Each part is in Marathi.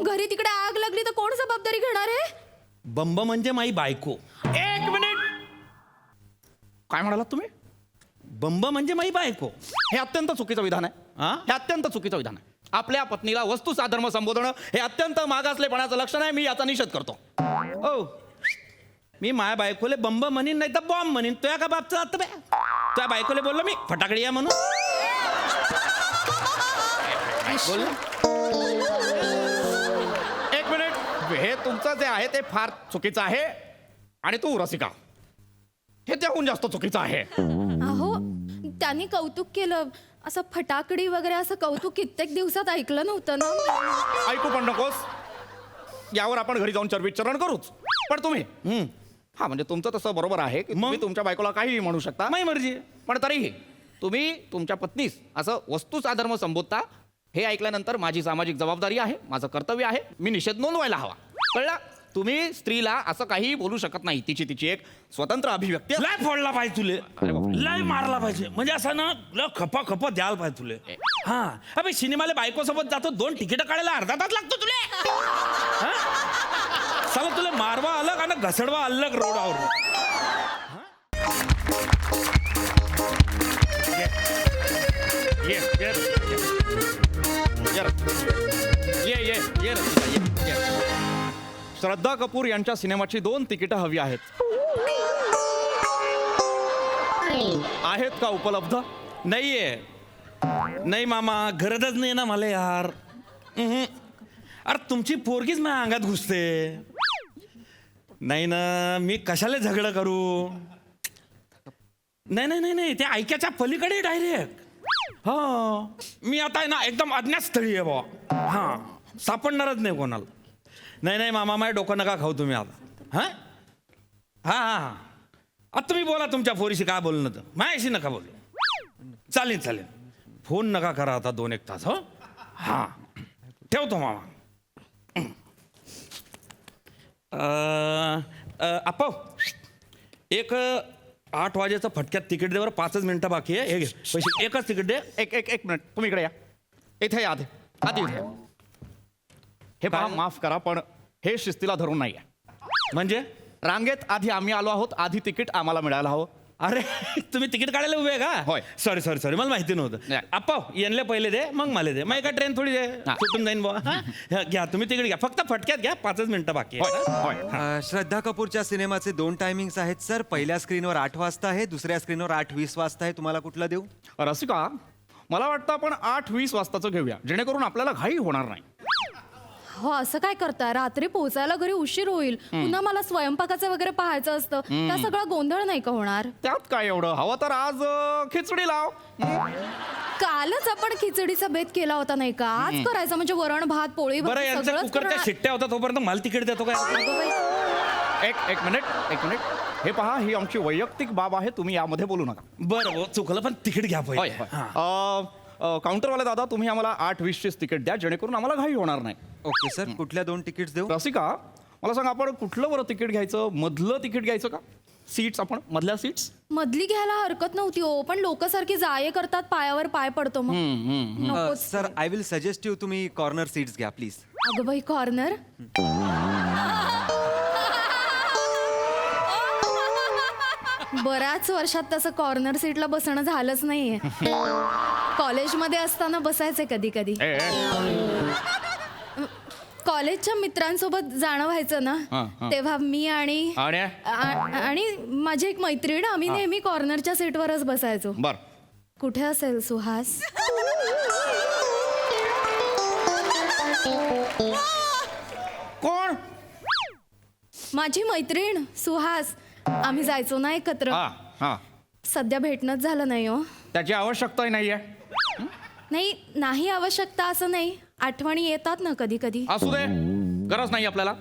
घरी तिकडे आग लागली तर कोण जबाबदारी घेणार आहे? बंब म्हणजे माई बायको. एक मिनिट, काय म्हणालात तुम्ही? बंब म्हणजे माई बायको. हे अत्यंत चुकीचं विधान आहे. हा? हे अत्यंत चुकीचं विधान आहे. आपल्या पत्नीला वस्तू साधर्म संबोधणं हे अत्यंत मागासलेपणाचं लक्षण आहे. मी याचा निषेध करतो. ओ मी माया बायकोले बंब म्हणीन नाही तर बॉम्ब म्हणीन. तुया का बापचं आता बे? तुया बायकोले बोललो मी फटाकडी या म्हणून बोल. एक मिनिट, हे तुमचं जे आहे ते फार चुकीचं आहे. आणि तू रसिका, हे त्याहून जास्त चुकीचं आहे. अहो त्यांनी कौतुक केलं, असं फटाकडी वगैरे असं कौतुक कित्येक दिवसात ऐकलं नव्हतं ना. ऐकू पण नकोस. यावर आपण घरी जाऊन चर्विचरण करूच. पण तुम्ही हा म्हणजे तुमचं तसं बरोबर आहे की तुम्ही तुमच्या बायकोला काहीही म्हणू शकता, माई मर्जी. पण तरीही तुम्ही तुमच्या पत्नीस असं वस्तू साधर्म संबोधता हे ऐकल्यानंतर माझी सामाजिक जबाबदारी आहे, माझं कर्तव्य आहे. मी निषेध नोंदवायला हवा. कळलं? तुम्ही स्त्रीला असं काही बोलू शकत नाही. तिची एक स्वतंत्र अभिव्यक्ती आहे. लय फोडला पाहिजे तुले, लय मारला पाहिजे. म्हणजे असं ना लय खपा द्यायला पाहिजे तुले. हा अबे सिनेमाला बायको सोबत जातो, 2 तिकीट काढायला अर्धा तास लागतो तुले. चला तुला मारवा अलग आणि घसडवा अलग रोडावर. श्रद्धा कपूर यांच्या सिनेमाची 2 तिकीटं हवी आहेत. आहेत का उपलब्ध? नाहीये. नाही मामा, गरजच नाही ना मला यार. अरे तुमची पोरगीच माझ्या अंगात घुसते. नाही ना, मी कशाला झगडं करू? नाही ते ऐक्याच्या पलीकडे डायरेक्ट. हा मी आता आहे ना एकदम अज्ञात स्थळी आहे बा. हा सापडणारच नाही कोणाला. नाही मामा, माझ्या डोकं नका खाऊ तुम्ही आता. हा आता तुम्ही बोला तुमच्या पोरीशी काय बोलणं तर माझ्याशी नका बोलू. चालेल फोन नका करा आता 2-1 तास. हो हा ठेवतो मामा. आप्पा एक 8 वाजेचं फटक्यात तिकीट दे बरं. 5च मिनिटं बाकी आहे. हे घे पैसे. एकच तिकीट दे. एक मिनिट, तुम्ही इकडे या. इथे या आधी इथे या. हे पहा, माफ करा पण हे शिस्तीला धरून नाही आहे. म्हणजे रांगेत आधी आम्ही आलो आहोत, आधी तिकीट आम्हाला मिळायला हवं. अरे तुम्ही तिकीट काढायला उभे आहे का? होय. सॉरी मला माहिती नव्हतं. नाही. आप्पा यांना पहिले दे मग मला दे. मग एका ट्रेन थोडी दे सुटून जाईन बुवा. घ्या तुम्ही तिकीट घ्या. फक्त फटक्यात घ्या. 5च मिनिटं बाकी आहे. श्रद्धा कपूरच्या सिनेमाचे 2 टायमिंग्स आहेत सर. पहिल्या स्क्रीनवर 8 वाजता आहे, दुसऱ्या स्क्रीनवर 8:20 वाजता आहे. तुम्हाला कुठलं देऊ? रसिका, मला वाटतं आपण 8:20 वाजताचं घेऊया, जेणेकरून आपल्याला घाई होणार नाही. हो असं काय करताय? रात्री पोहोचायला घरी उशीर होईल. पुन्हा मला स्वयंपाकाचं वगैरे पाहायचं असतं. त्या सगळा गोंधळ नाही का होणार? त्यात काय एवढं? हवं तर आज खिचडी लाव. कालच आपण खिचडीचा बेत केला होता नाही का? आज करायचा म्हणजे वरण भात पोळी बरं भाजी यांच्या सगळंच कुकरच्या करणार. शिट्ट्या होता तोपर्यंत मला तिकीट देतो काय? अगं बाई. एक मिनिट. हे पहा, ही आमची वैयक्तिक बाब आहे. तुम्ही यामध्ये बोलू नका. बरं चुकलं पण तिकीट घ्या होय, पहिले. होय. काउंटरवाले दादा, तुम्ही आम्हाला 8:20 तिकीट द्या, जेणेकरून आम्हाला घाई होणार नाही. Okay sir. कुठल्या 2 तिकीट्स देऊ? रसिका, मला सांग, आपण कुठलं बरं तिकीट घ्यायचं? मधलं तिकीट घ्यायचं का? सीट्स आपण मधल्या सीट्स. मधली घ्यायला हरकत नव्हती हो, पण लोक सारखी जाये करतात, पायावर पाय पडतो मग. नकोच. Sir I will suggest you तुम्ही कॉर्नर सीट्स घ्या प्लीज. अगं बाई, कॉर्नर. बऱ्याच वर्षात तसं कॉर्नर सीटला बसणं झालंच नाहीये. कॉलेजमध्ये असताना बसायचे कधी कॉलेजच्या मित्रांसोबत जाणं व्हायचं ना, तेव्हा मी आणि माझी एक मैत्रीण, आम्ही नेहमी कॉर्नरच्या सीटवरच बसायचो. बर, कुठे असेल सुहास? कोण? माझी मैत्रीण सुहास. आम्ही जायचो ना एकत्र. सध्या भेटणंच झालं नाही हो. त्याची आवश्यकताही नाहीये. नाही आवश्यकता असं नाही, आठवणी येतात ना कधी कधी. असू दे, गरज नाही आपल्याला.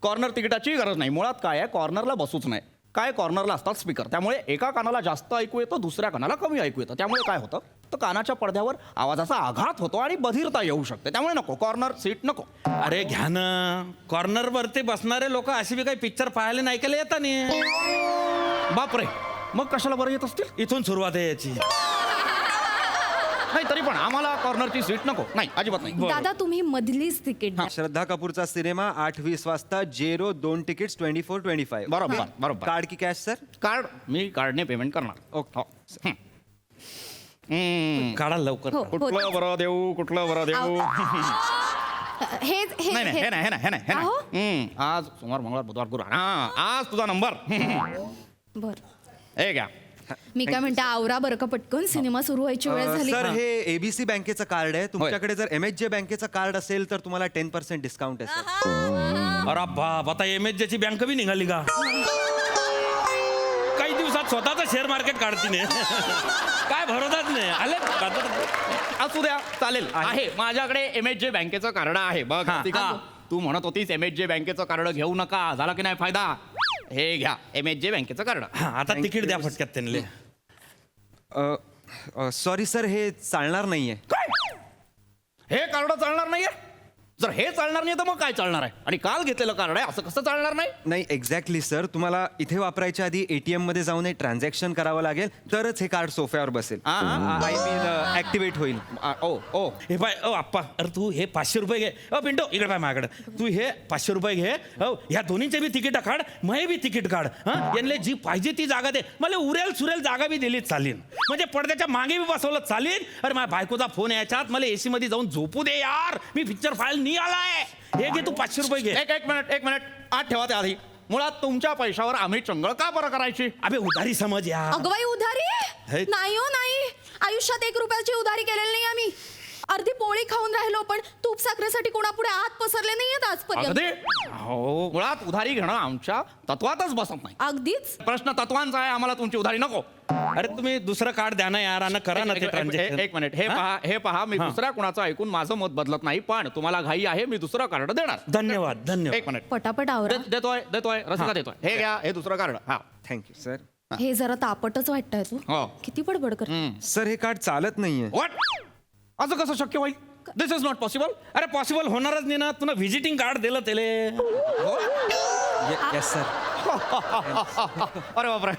कॉर्नर तिकिटाची गरज नाही. मुळात काय आहे, कॉर्नरला बसूच नाही. काय, कॉर्नरला असतात स्पीकर, त्यामुळे एका कानाला जास्त ऐकू येतं, दुसऱ्या कानाला कमी ऐकू येतं. त्यामुळे काय होतं, तर कानाच्या पडद्यावर आवाजाचा आघात होतो आणि बधिरता येऊ शकते. त्यामुळे नको, कॉर्नर सीट नको. अरे घ्या ना. कॉर्नर वरती बसणारे लोक अशी बी काही पिक्चर पाहायला नाही केले येतात नाही. बापरे, मग कशाला बरं येत असतील? इथून सुरुवात आहे याची. नाही तरी पण आम्हाला कॉर्नरची सीट नको. नाही, अजिबात नाही. दादा तुम्ही मधलीच तिकीट द्या. श्रद्धा कपूरचा सिनेमा 8:20 वाजता. जेरो 2 तिकीट्स 24-25. बरोबर बरोबर. कार्ड की कॅश सर? कार्ड. मी कार्डने पेमेंट करणार. ओके. काढा लवकर. हो, हो. कुठलं बरं देऊ, कुठलं बरं देऊ? हे नाही नाही, हे नाही, हे नाही, हे नाही, हे अहो. नाही. आज सोमवार, मंगळवार, बुधवार, गुरुवार. हा, आज तुझा नंबर. बर हे घ्या. मी काय म्हणते आवरा बरं का पटकन, सिनेमा सुरू व्हायची वेळ झाली. सर हे एबीसी बँकेचं कार्ड आहे. तुमच्याकडे जर MHJ बँकेचं कार्ड असेल तर तुम्हाला 10% डिस्काउंट आहे सर. अरे बाप, आता MHJ बँक बी निघाली का? काही दिवसात स्वतःच शेअर मार्केट काढतीने. काय भरोसाच नाही. आले असू द्या, चालेल. आहे माझ्याकडे MHJ बँकेचं कार्ड आहे. बघ हा, ती का हा. तू म्हणत होतीस MHJ बँकेचं कार्ड घेऊ नका, झाला की नाही फायदा? हे घ्या MHJ बँकेचं कार्ड. हा, आता तिकीट द्या फटक्यात त्यांना. सॉरी सर, हे चालणार नाहीये. काय? हे कार्ड चालणार नाहीये? जर हे चालणार नाही तर मग काय चालणार आहे? आणि काल घेतलेलं कार्ड आहे, असं कसं चालणार नाही? नाही एक्झॅक्टली सर, तुम्हाला इथे वापरायच्या आधी ATM मध्ये जाऊन हे ट्रान्झॅक्शन करावं लागेल तरच हे कार्ड सोफ्यावर बसेल. आय मीन ऍक्टिव्हेट होईल. ओ हे पाय आप्पा, अरे तू हे 500 रुपये घे. पिंटो इकडे पाय माझ्याकडे. तू हे 500 रुपये घे. ह्या दोन्हीचे बी तिकीट काढ, महे बी तिकीट काढ. यांना जी पाहिजे ती जागा दे. मला उरेल सुरेल जागा बी दिली चालेल, म्हणजे पडद्याच्या मागे बी बसवलं चालेल. अरे माझ्या बायकोचा फोन याच्यात, मला AC मध्ये जाऊन झोपू दे यार, मी पिक्चर फाईल नाही आलाय. हे घे तू 500 रुपये घे. एक मिनिट आत ठेवा त्या आधी. मुळात तुमच्या पैशावर आम्ही चंगळ का बरं करायची? अबे उधारी समज यार. अगवाई उधारी हे. नाही हो नाही, आयुष्यात 1 रुपयाची उधारी केलेली नाही आम्ही. अर्धी पोळी खाऊन राहिलो पण तूप साखरेसाठी कोणापुढे हात पसरले नाहीयेत आजपर्यंत. अगदी. हो, मुळात उधारी घेणं आमच्या तत्वातच बसत नाही. अगदीच. प्रश्न तत्वांचा आहे, आम्हाला तुमची उधारी नको. अरे तुम्ही दुसरं कार्ड द्या ना यार, आणि करा ना ते ट्रान्झॅक्शन. एक मिनिट, हे पहा मी दुसऱ्या कुणाचं ऐकून माझं मत बदलत नाही, पण तुम्हाला घाई आहे, मी दुसरं कार्ड देणार. धन्यवाद धन्यवाद. एक मिनिट. पटापट आवरा. देतोय रसिका देतोय. हे घ्या, हे दुसरं कार्ड. हा. Thank you sir. हे जरा तापटच वाटतंय तू. हो. किती बडबड कर. सर हे कार्ड चालत नाहीये. व्हॉट? असं कसं शक्य होईल? दिस इज नॉट पॉसिबल. अरे पॉसिबल होणारच नाही ना. तुला व्हिजिटिंग कार्ड दिलं त्याले. Yes sir. अरे बापरे.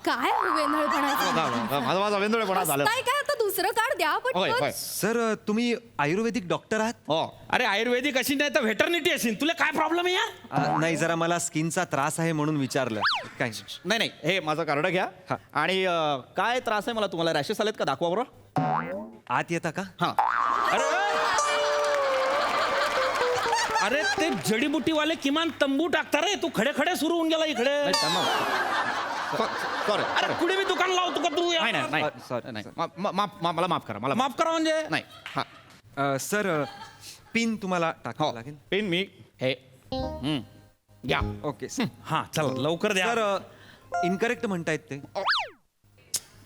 काय वेंधळपणाचं. माझा वेंदुळेपणा झाला. काय काय आता दुसरं कार्ड द्या होय पटकन. होय. सर तुम्ही आयुर्वेदिक डॉक्टर आहात? हो. अरे आयुर्वेदिक अशी नाही तर व्हेटर्निटी असेल. तुला काय प्रॉब्लेम आहे यार? नाही जरा मला स्किनचा त्रास आहे म्हणून विचारलं. काय नाही हे माझं कार्ड घ्या. हा. आणि काय त्रास आहे मला? तुम्हाला रॅशेस आलेत का? दाखवा बरोबर. आत येता का? हा. अरे ते जडीबुटीवाले किमान तंबू टाकता रे. तू खडे खडे सुरू होऊन गेला इकडे. सॉरी. अरे कुठे मी दुकान लावतो का तू? नाही नाही Sorry, नाही. मला माफ करा. मला माफ करा म्हणजे. नाही. हा. सर पिन तुम्हाला टाकावं लागेल. पेन मी हे घ्या. Okay sir. हा चला लवकर द्या. सर इनकरेक्ट म्हणतायत ते.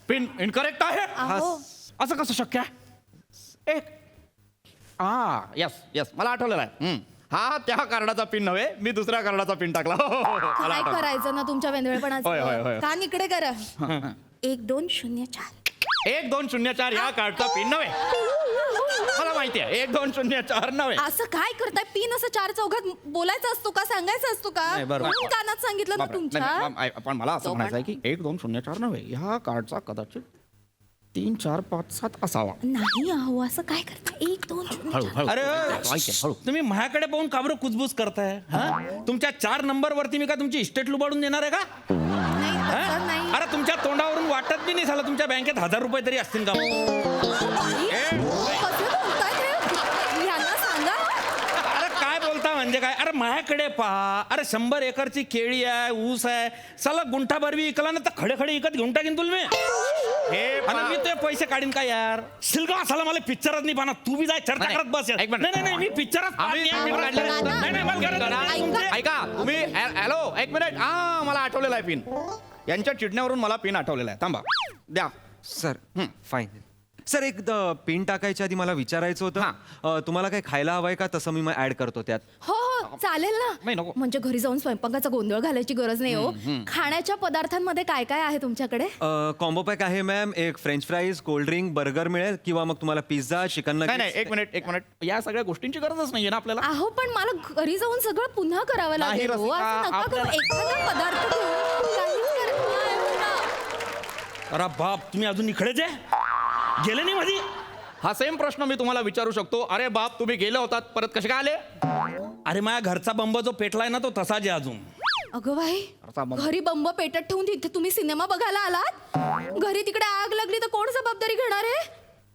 पिन इनकरेक्ट आहे. अहो. असं कसं शक्य आहे? यस मला आठवलेलं आहे. हा त्या कार्डाचा पिन नव्हे, मी दुसऱ्या कार्डाचा पिन टाकला. मला काय आठवलं. करायचं ना तुमच्या होय, होय, वेंधळपणाचं. होय. कान इकडे करा. 1 2 0 4. 1 2 0 4 या कार्डचा पिन नव्हे. मला माहिती आहे 1 2 0 4 नव्हे. असं काय करताय? पिन असं 4 चौघात बोलायचा असतो का? सांगायचा असतो का? नाही, बरोबर. म्हणून कानात सांगितलं ना बापरे. तुमच्या. नाही, पण मला असं तो म्हणायचं आहे की 1 2 0 4 नव्हे, ह्या कार्डचा कदाचित 3 4 5 7 असावा. नाही अहो असं काय करता? 1 2 0 हळू हळू. अरे हळू. तुम्ही माझ्याकडे पाहून का बरं कुजबूज करताय? तुमच्या 4 नंबर वरती मी का तुमची इस्टेट लुबाडून देणार आहे का? नाही तसं नाही. अरे तुमच्या तोंडावरून वाटत बी नाही झालं तुमच्या बँकेत 1000 रुपये तरी असतील का? कसं बोलताय हे? यांना सांगा. अरे काय बोलता म्हणजे काय? अरे माझ्याकडे पहा. अरे 100 एकरची केळी आहे, ऊस आहे. चला गुंठाभर बी इकला ना तर खडे खडे इकत घेऊन टाकीन तुला मी. आणि मी ते पैसे काढीन का यार? शिलगाव असाला मला पिक्चरच नाही पाहणार. तू बी जाय चर्चा करत बस यार. नाही मी पिक्चरच ऐका तुम्ही. हॅलो एक मिनिट. मला आठवलेला आहे पिन. यांच्या चिडण्यावरून मला पिन आठवलेला आहे. थांबा द्या. Sir fine. सर एक पिन टाकायच्या आधी मला विचारायचं होतं, तुम्हाला काही खायला हवंय का? तसं मी मग ऍड करतो त्यात. हो चालेल नाही, ना. नको. म्हणजे घरी जाऊन स्वयंपाकाचा गोंधळ घालायची गरज नाही हो. खाण्याच्या पदार्थांमध्ये काय काय आहे तुमच्याकडे? कॉम्बो पॅक आहे मॅम. एक French fries, cold drink, burger मिळेल किंवा मग तुम्हाला पिझ्झा, चिकन नाही एक मिनिट. या सगळ्या गोष्टींची गरजच नाहीये ना आपल्याला. अहो पण मला घरी जाऊन सगळं पुन्हा करावं नाही, लागेल हो. रसिका, असं नका करू. एखादा पदार्थ घेऊन काहीच करत नाही हो ना. अरे बाप, तुम्ही अजून इकडेच आहे? गेले नाही मधी? हा सेम प्रश्न मी तुम्हाला विचारू शकतो. अरे बाप, तुम्ही गेले होतात, परत कसे काय आले? अरे माझ्या घरचा बंब जो पेटलाय ना तो तसाच आहे अजून. अगं बाई, असा बंब. घरी बंब पेटत ठेवून तिथे तुम्ही सिनेमा बघायला आलात? घरी तिकडे आग लागली तर कोण जबाबदारी घेणार आहे?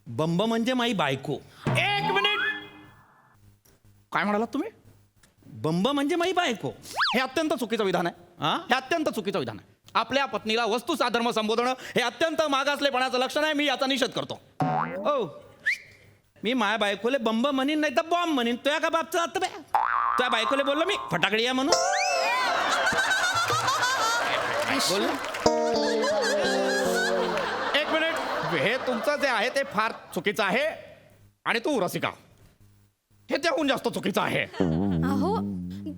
बंब म्हणजे माई बायको. एक मिनिट, काय म्हणालात तुम्ही? बंब म्हणजे माई बायको. हे अत्यंत चुकीचं विधान आहे. हा? हे अत्यंत चुकीचं विधान आहे. आपल्या पत्नीला वस्तू साधर्म संबोधणं हे अत्यंत मागासलेपणाचं लक्षण आहे. मी याचा निषेध करतो. ओ मी माया बायकोले बंब म्हणीन नाही तर बॉम्ब म्हणीन. तुया का बापचं आता बे? तुया बायकोले बोललो मी फटाकडी या म्हणून. बोल. एक मिनिट, हे तुमचं जे आहे ते फार चुकीचं आहे. आणि तू रसिका, हे त्याहून जास्त चुकीचं आहे. अहो,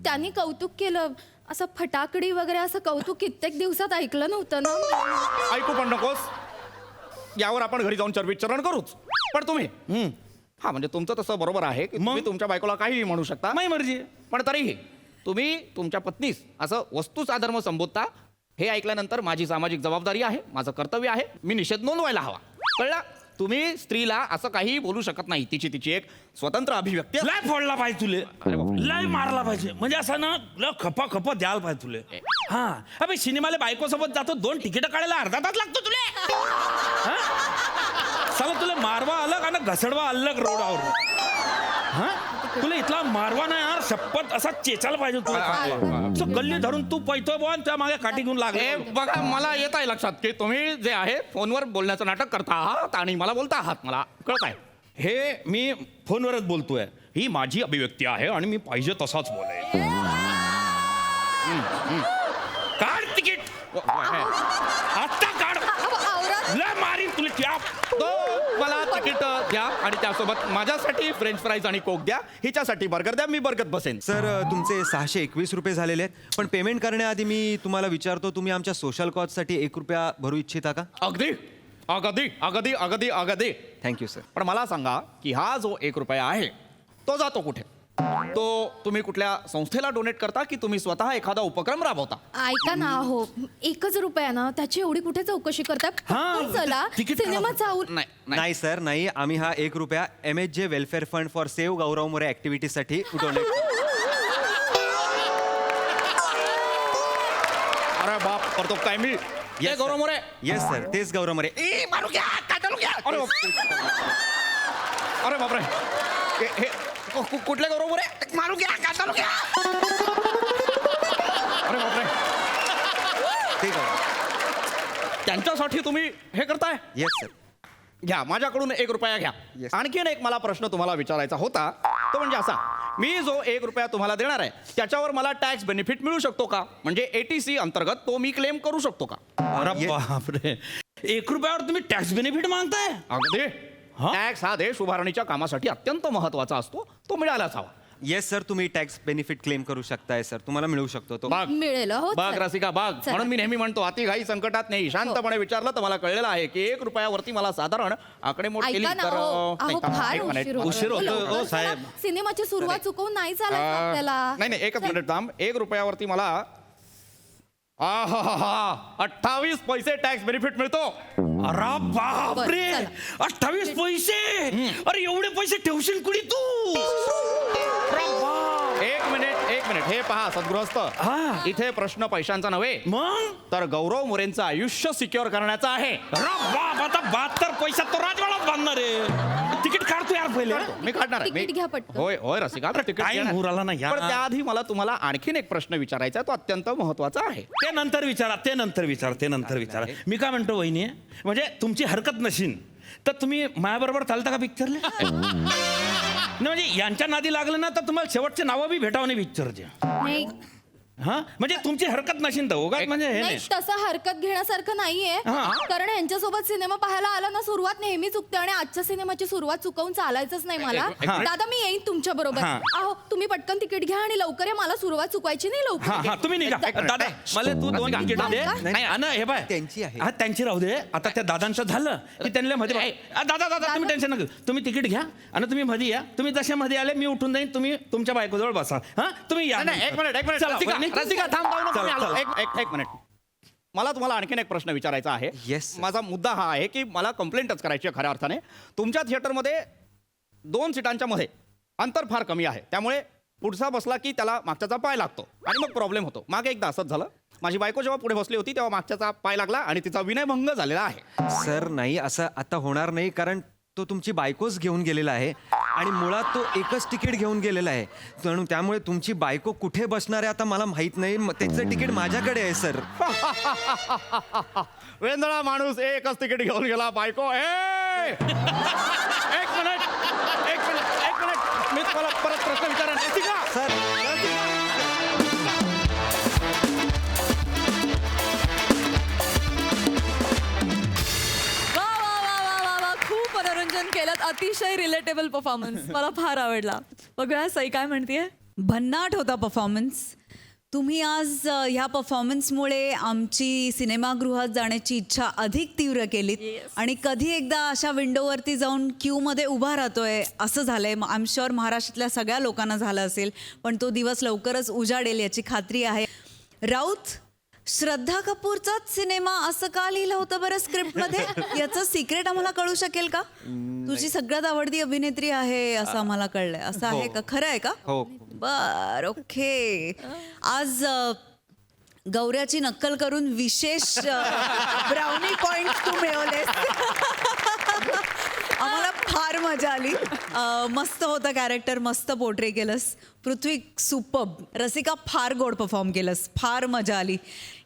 त्यांनी कौतुक केलं, असं फटाकडी वगैरे असं कौतुक कित्येक दिवसात ऐकलं नव्हतं ना. ऐकू पण नकोस. यावर आपण घरी जाऊन चर्विचरण करूच. पण तुम्ही हा म्हणजे तुमचं तसं बरोबर आहे की तुम्ही तुमच्या बायकोला काहीही म्हणू शकता, माई मर्जी. पण तरीही तुम्ही तुमच्या पत्नीस असं वस्तू साधर्म संबोधता हे ऐकल्यानंतर माझी सामाजिक जबाबदारी आहे, माझं कर्तव्य आहे. मी निषेध नोंदवायला हवा. कळला? तुम्ही स्त्रीला असं काही बोलू शकत नाही. तिची एक स्वतंत्र अभिव्यक्ती आहे. लय फोडला पाहिजे तुले, लय मारला पाहिजे. म्हणजे असं ना लय खपा द्यायला पाहिजे तुले. हा अबे सिनेमाला बायको सोबत जातो, 2 तिकीट काढायला अर्धा तास लागतो तुले. चला तुला मारवा अलग आणि घसडवा अलग रोडावर. हा तुला इथला मारवा नाही यार, शपथ असा चेचायला पाहिजे तुला. गल्ली धरून तू पैतोय बुवा आणि त्या मागे काठी घेऊन हे लागले. बघा, मला येत आहे लक्षात की तुम्ही जे आहे फोनवर बोलण्याचं नाटक करता आहात आणि मला बोलता आहात. मला कळत आहे. हे मी फोनवरच बोलतोय. ही माझी अभिव्यक्ती आहे आणि मी पाहिजे तसाच बोलेन. काढ तिकीट आता, काढ. लय मारीन तुला त्या. तो मला तिकीट द्या आणि त्यासोबत माझ्यासाठी फ्रेंच फ्राईज आणि कोक द्या. हिच्यासाठी बर्गर द्या. मी बर्गत बसेन. सर तुमचे 621 रुपये झालेले आहेत. पण पेमेंट करण्याआधी मी तुम्हाला विचारतो, तुम्ही आमच्या सोशल कॉजसाठी 1 रुपया भरू इच्छिता का? अगदी अगदी अगदी अगदी अगदी. Thank you sir. पण मला सांगा की हा जो 1 रुपया आहे तो जातो कुठे? तो तुम्ही कुठल्या संस्थेला डोनेट करता की तुम्ही स्वतः एखादा उपक्रम राबवता? ऐका ना, हो 1 रुपया ना, त्याची एवढी कुठे चौकशी करताय? पटकन चला, तिकीट सिनेमा चालू. नाही सर, नाही. आम्ही हा 1 रुपया MHJ welfare fund for save Gaurav More ऍक्टिव्हिटीसाठी डोनेट. अरे बाप, करतो काय मी? Yes, Gaurav sir. More. Yes sir, तेच गौरव मोरे. मारू घ्या, काढू घ्या. अरे अरे बापरे, हे कुठले गौरव मोरे? मारू घ्या, काढू घ्या. अरे बापरे, ते गौरव. त्यांच्यासाठी तुम्ही हे करताय? Yes sir. घ्या, माझ्याकडून 1 रुपया घ्या. Yes. आणखीन एक मला प्रश्न तुम्हाला विचारायचा होता. तो म्हणजे असा, मी जो 1 रुपया तुम्हाला देणार आहे त्याच्यावर मला टॅक्स बेनिफिट मिळू शकतो का? म्हणजे ATC अंतर्गत तो मी क्लेम करू शकतो का? अरे बापरे, 1 रुपयावर तुम्ही टॅक्स बेनिफिट मागताय? अगदी. टॅक्स हा देश उभारणीच्या कामासाठी अत्यंत महत्वाचा असतो. तो मिळालाच हवा. येस सर, तुम्ही टॅक्स बेनिफिट क्लेम करू शकताय सर. तुम्हाला मिळू शकतो तो. बाग मिळेल हो. बाग चला. रसिका बाग. चला. म्हणून मी नेहमी म्हणतो, अति घाई संकटात नाही. शांतपणे विचारलं तर मला कळलेलं आहे की 1 रुपयावरती मला साधारण आकडेमोड केली ऐका ना, तर हो, नाही, अहो, फार एक मिनिट. उशीर होतोय, लवकर हो, चला. साहेब. सिनेमाची सुरुवात चुकवून नाही चालायचं आपल्याला. नाही एकच मिनिट थांब. 1 रुपयावरती मला 28 पैसे टॅक्स बेनिफिट मिळतो. अरे बापरे, बरं, 28 पैसे. अरे एवढे पैसे ठेवशील कुणी तू? अरे बाप. एक मिनिट हे पहा सद्गृहस्थ, हा. इथे प्रश्न पैशांचा नव्हे मग तर गौरव मोरेंचं आयुष्य सिक्युअर करण्याचा आहे. अरे बाप, आता 72 पैशात तो राजवाडाच बांधणार आहे. तिकीट काढतो यार पहिले. मी काढणार आहे. तिकीट घ्या पटकन. होय होय रसिका, तिकीट काय घेणार. मूड आला ना यार. पण त्याआधी मला तुम्हाला आणखीन एक प्रश्न विचारायचा आहे. तो अत्यंत महत्वाचा आहे. ते नंतर विचारा. मी काय म्हणतो वहिनी, म्हणजे तुमची हरकत नशीन तर तुम्ही माझ्याबरोबर चालता का पिक्चरला? म्हणजे यांच्या नादी लागलं ना तर तुम्हाला शेवटचे नावं बी भेटावं नाही पिक्चरचे. नाही हा म्हणजे तुमची हरकत नशीन तर उगाच म्हणजे हे नाही, नाही. तसं हरकत घेण्यासारखं नाहीये. हा. कारण यांच्यासोबत सिनेमा पाहायला आला ना, सुरुवात नेहमी चुकते आणि आजच्या सिनेमाची सुरुवात चुकवून चालायचंच नाही मला. दादा मी येईन तुमच्या बरोबर. हा. अहो तुम्ही पटकन तिकीट घ्या आणि लवकर या. मला सुरुवात चुकवायची नाही हा लवकर. हा तुम्ही निघा. एक मिनिट. दादा मला तू 2 तिकीट दे. नाही, नाही ना हे बाय त्यांची आहे. हा त्यांची राहू दे. आता त्या दादांचं झालं की त्यांना मध्ये दादा तुम्ही टेन्शन नका. तुम्ही तिकीट घ्या आणि तुम्ही मध्ये या. तुम्ही जशा मध्ये आले मी उठून जाईन. तुम्ही तुमच्या बायकोजवळ बसा. हा तुम्ही या. नाही, एक मिनिट चला, रसिका वहिनी. रसिका थांब जाऊ नको. चला, मी आलो. चला. एक मिनिट. मला तुम्हाला आणखीन एक प्रश्न विचारायचा आहे. Yes, sir. माझा मुद्दा हा आहे की मला कंप्लेंटच करायची आहे खऱ्या अर्थाने. तुमच्या थिएटरमध्ये 2 सीटांच्या मध्ये अंतर फार कमी आहे. त्यामुळे पुढचा बसला की त्याला मागच्याचा पाय लागतो आणि मग प्रॉब्लेम होतो. मागे एकदा असंच झालं. माझी बायको जेव्हा पुढे बसली होती तेव्हा मागच्याचा पाय लागला आणि तिचा विनयभंग झालेला आहे. सर नाही, असं आता होणार नाही, कारण तो तुमची बायकोच घेऊन गेलेला आहे आणि मुळात तो एकच तिकीट घेऊन गेलेला आहे. त्यामुळे तुमची बायको कुठे बसणार आहे आता मला माहित नाही. त्याचं तिकीट माझ्याकडे आहे सर. वेंधळा माणूस एकच तिकीट घेऊन गेला. बायको एक मिनिट मी तुम्हाला परत प्रश्न विचारा. सर वा वा वा वा वा वा खूप मनोरंजन केलं. अतिशय रिलेटेबल परफॉर्मन्स मला फार आवडला. बघूया सई काय म्हणतेय. भन्नाट होता परफॉर्मन्स. तुम्ही आज ह्या परफॉर्मन्समुळे आमची सिनेमागृहात जाण्याची इच्छा अधिक तीव्र केलीत आणि कधी एकदा अशा विंडोवरती जाऊन क्यूमध्ये उभा राहतोय असं झालंय. आय एम शुअर महाराष्ट्रातल्या सगळ्या लोकांना झालं असेल, पण तो दिवस लवकरच उजाडेल याची खात्री आहे. राऊत, श्रद्धा कपूरचाच सिनेमा असं का लिहिलं होतं बरं स्क्रिप्टमध्ये? याचं सिक्रेट आम्हाला कळू शकेल का? तुझी सगळ्यात आवडती अभिनेत्री आहे असं आम्हाला कळलंय. असं आहे का? खरं आहे का? हो. बर ओके. आज गौऱ्याची नक्कल करून विशेष ब्राउनी पॉइंट तू मिळवलेस. आम्हाला फार मजा आली. मस्त होतं कॅरेक्टर, मस्त पोर्ट्रे केलंस. पृथ्वी सुपर्ब. रसिका फार गोड परफॉर्म केलंस, फार मजा आली.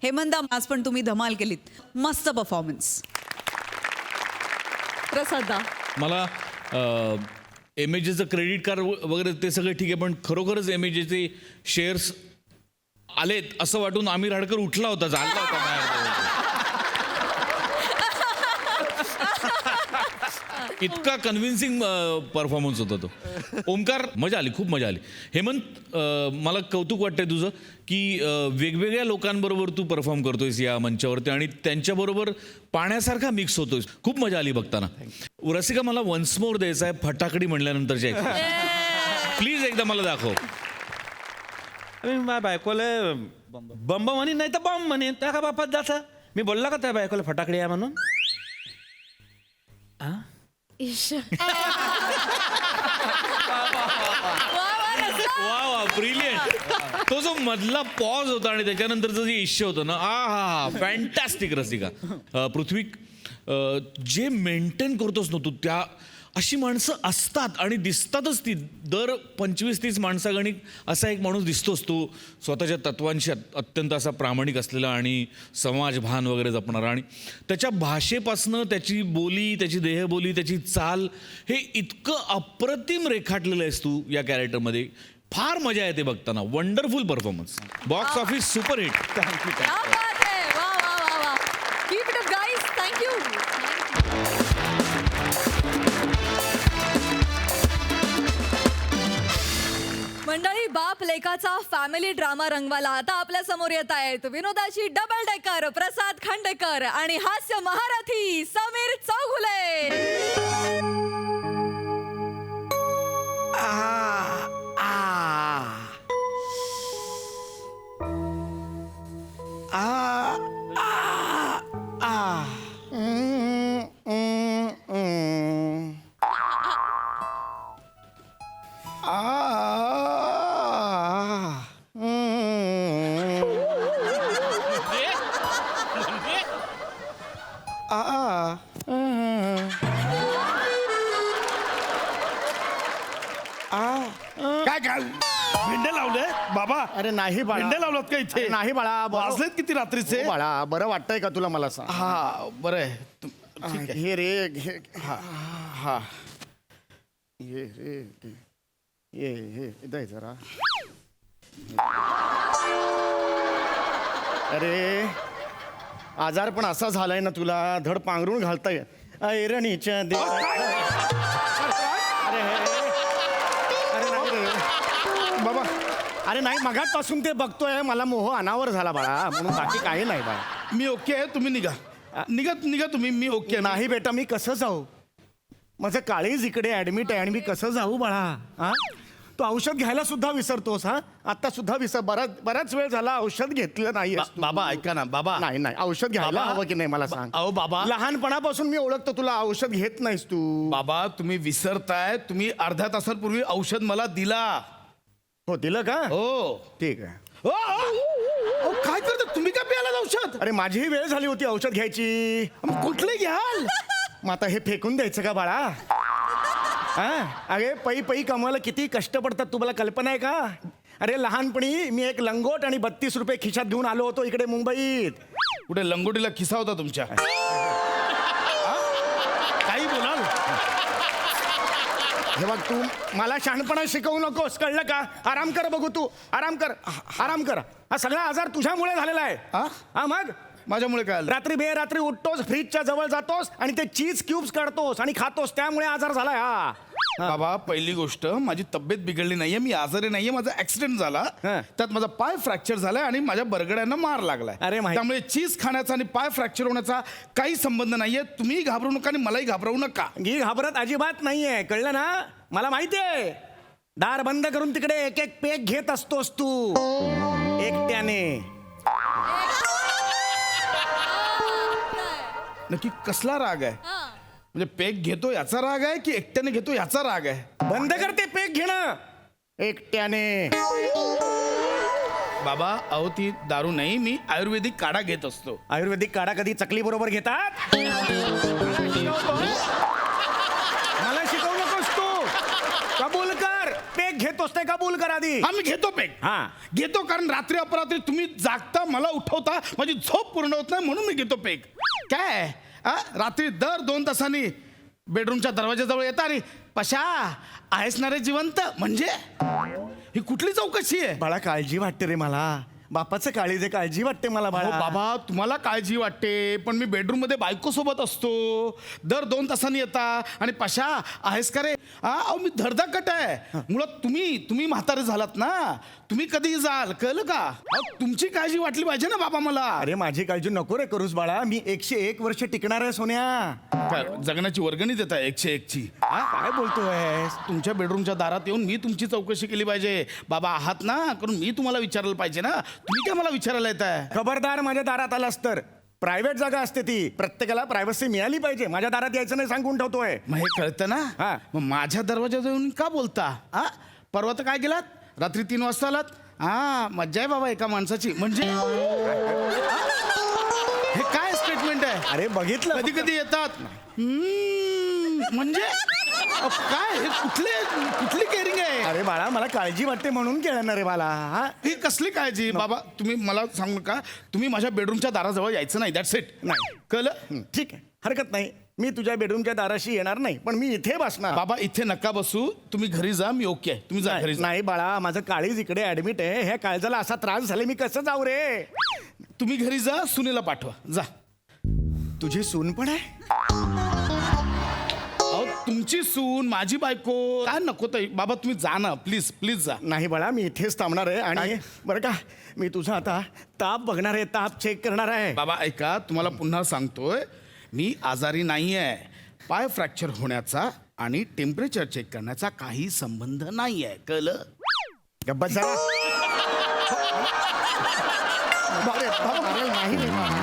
हेमंत आज पण तुम्ही धमाल केलीत. मस्त परफॉर्मन्स. प्रसादा मला एमएजेचं क्रेडिट कार्ड वगैरे ते सगळं ठीक आहे, पण खरोखरच एमएजेचे शेअर्स आलेत असं वाटून आमिर हाडकर उठला होता, जागला होता माझ्याकडे. इतका कन्व्हिन्सिंग परफॉर्मन्स होता तो. ओमकार, मजा आली, खूप मजा आली. हेमंत, मला कौतुक वाटतंय तुझं की वेगवेगळ्या लोकांबरोबर तू परफॉर्म करतोयस या मंचावरती आणि त्यांच्याबरोबर पाण्यासारखा मिक्स होतोयस. खूप मजा आली बघताना. रसिका, मला वन्स मोर द्यायचा आहे फटाकडी म्हणल्यानंतरच्या. प्लीज एकदा मला दाखव. माझ्या बायकोला बंब म्हणे नाही तर बॉम्ब म्हणे, त्या का बापात जायचं. मी बोलला का त्या बायकोला फटाकडी आहे म्हणून? वा वा, ब्रिलियंट. तो जो मधला पॉज होता आणि त्याच्यानंतरचं जे इश्य होतं ना, हा फॅन्टॅस्टिक. रसिका, पृथ्वी, जे मेंटेन करतोस ना तू, त्या अशी माणसं असतात आणि दिसतातच. ती दर 25-30 माणसागणिक असा एक माणूस दिसतोस तू, स्वतःच्या तत्वांशी अत्यंत असा प्रामाणिक असलेला आणि समाजभान वगैरे जपणारा. आणि त्याच्या भाषेपासनं त्याची बोली, त्याची देहबोली, त्याची चाल, हे इतकं अप्रतिम रेखाटलेलं आहेस तू या कॅरेक्टरमध्ये. फार मजा येते बघताना. Wonderful performance. Box office superhit. Thank you. क्या बात है. वा वा वा वा. Keep it up guys. Thank you. मंडळी, बाप लेकाचा फॅमिली ड्रामा रंगवाला आता आपल्या समोर येत आहेत विनोदाची डबल डेकर प्रसाद खांडेकर आणि हास्य महारथी समीर चौगुले. काय काय भेंडे लावले बाबा? अरे नाही बाळा. भेंडे लावलात का इथे? अरे नाही बाळा. वाजलेत किती रात्रीचे? हो बाळा, बरं वाटतंय का तुला? मला सांग. हा बरं आहे. ठीक आहे. हे रे घे. हा हा ये रे ये इथं जरा. अरे आजार पण असा झालाय ना तुला, धड पांघरून घालता येत. ऐरणीच्या दे. अरे अरे नाही रे बाबा. अरे नाही, मगाचपासून ते बघतोय, मला मोह अनावर झाला बाळा, म्हणून बाकी काही नाही बाळा. मी ओके आहे, तुम्ही निघा. निघा तुम्ही. मी ओके नाही बेटा, मी कसं जाऊ? माझं काळीज इकडे ऍडमिट आहे आणि मी कसं जाऊ बाळा? हा तू औषध घ्यायला सुद्धा विसरतोस. हा आता सुद्धा बराच वेळ झाला औषध घेतलं नाही. बाबा ऐका ना बाबा. नाही नाही औषध घ्यायला बाबा, हवं की नाही मला सांग. अहो बाबा. लहानपणापासून मी ओळखतो तुला, औषध घेत नाहीस तू. बाबा तुम्ही विसरताय. तुम्ही अर्ध्या तासापूर्वी औषध मला दिला. हो दिलं का? हो. ठीक आहे. काय करता तुम्ही काय प्यायला औषध? अरे माझीही वेळ झाली होती औषध घ्यायची. मग कुठले घ्याल? मग आता हे फेकून द्यायचं का बाळा? हा अरे पै कमवायला किती कष्ट पडतात तुम्हाला कल्पना आहे का? अरे लहानपणी मी एक लंगोट आणि 32 रुपये खिशात घेऊन आलो होतो इकडे मुंबईत. कुठे लंगोटीला खिसा होता तुमच्या? काही बोलाल? हे बघ तू मला शहाणपणा शिकवू नकोस, कळलं का? आराम कर बघू तू, आराम कर. हा सगळा आजार तुझ्यामुळे झालेला आहे. हा मग माझ्यामुळे काय आलं? रात्री बेरात्री उठतोस, फ्रीजच्या जवळ जातोस आणि ते चीज क्यूब्स काढतोस आणि खातोस, त्यामुळे आजार झालाय. हा बाबा पहिली गोष्ट माझी तब्येत बिघडली नाहीये, मी आजारी नाहीये, माझा ऍक्सिडेंट झाला. त्यात माझा पाय फ्रॅक्चर झालाय आणि माझ्या बरगड्यांना मार लागलाय. अरे माहिती. त्यामुळे चीज खाण्याचा आणि पाय फ्रॅक्चर होण्याचा काही संबंध नाहीये. तुम्ही घाबरू नका आणि मलाही घाबरवू नका. घी घाबरत अजिबात नाहीये, कळलं ना? मला माहितीये दार बंद करून तिकडे एक एक पेक घेत असतोस तू एकट्याने. नक्की कसला राग आहे? म्हणजे पेक घेतो याचा राग आहे की एकट्याने घेतो याचा राग आहे? बंद कर ते पेक घेणं एकट्याने. बाबा अहो ती दारू नाही, मी आयुर्वेदिक काढा घेत असतो. आयुर्वेदिक काढा कधी चकली बरोबर घेतात? मला शिकवू नकोस तू. कबूल कर, पेक घेतोस ते कबूल कर आधी. हा मी घेतो पेक. हा. घेतो कारण रात्री अपरात्री तुम्ही जागता, मला उठवता, माझी झोप पूर्ण होत नाही म्हणून मी घेतो पेक. काय रात्री दर 2 तासांनी बेडरूमच्या दरवाजाजवळ येता आणि पशा आहेस ना रे जिवंत, म्हणजे ही कुठली चौकशी आहे? बाळा काळजी वाटते रे मला, बापाचं काळजी वाटते मला अहो बाळा. बाबा तुम्हाला काळजी वाटते पण मी बेडरूम मध्ये बायको सोबत असतो. दर 2 तासांनी येता आणि पशा आहेस का रे? अहो मी धडधाकट आहे. मुळात तुम्ही म्हातारे झालात ना, तुम्ही कधी जाल कळलं का? अहो, तुमची काळजी वाटली पाहिजे ना बाबा मला. अरे माझी काळजी नको रे करूस बाळा, मी 101 वर्ष टिकणार आहे सोन्या. काय जगण्याची वर्गणी देता 101 ची? काय बोलतोय? तुमच्या बेडरूमच्या दारात येऊन मी तुमची चौकशी केली पाहिजे. बाबा आहात ना, करून मी तुम्हाला विचारायला पाहिजे ना. तुम्ही काय मला विचारायला येत आहे? खबरदार माझ्या दारात आलास तर. प्रायव्हेट जागा असते ती, प्रत्येकाला प्रायव्हसी मिळाली पाहिजे. माझ्या दारात यायचं नाही सांगून ठेवतोय. मग हे कळतं ना. हा. मग माझ्या दरवाजाजवळ येऊन का बोलता? परवा तर काय गेलात? रात्री 3 वाजता आलात. मज्जा आहे बाबा एका माणसाची. म्हणजे हे काय स्टेटमेंट आहे? अरे बघितलं कधी कधी येतात. म्हणजे काय हे कुठली केअरिंग आहे? अरे बाळा मला काळजी वाटते म्हणून केलं रे मला. हा ही कसली काळजी? बाबा तुम्ही मला सांगू नका, तुम्ही माझ्या बेडरूमच्या दाराजवळ यायचं नाही. That's it. नाही. कळलं? ठीक आहे, हरकत नाही. मी तुझ्या बेडरूमच्या दाराशी येणार नाही, पण मी इथे बसणार. बाबा इथे नका बसू, तुम्ही घरी जा. मी ओके आहे, तुम्ही जा घरी जा. नाही बाळा, माझं काळीज इकडे ऍडमिट आहे. ह्या काळजाला असा त्रास झाला, मी कसं जाऊ रे? तुम्ही घरी जा, सुनेला पाठवा. जा. तुझी सून पण आहे? अहो तुमची सून माझी बायको काय नको ताई. बाबा तुम्ही जा ना, प्लीज प्लीज जा. नाही बाळा, मी इथेच थांबणार आहे. आणि बरं का, मी तुझा आता ताप बघणार आहे, ताप चेक करणार आहे. बाबा ऐका, तुम्हाला पुन्हा सांगतोय, मी आजारी नाही आहे. पाय फ्रॅक्चर होण्याचा आणि टेम्परेचर चेक करण्याचा काही संबंध नाही आहे. कळलं? गप्पा जरा. बाबा, बाबा, नाही रे बाबा.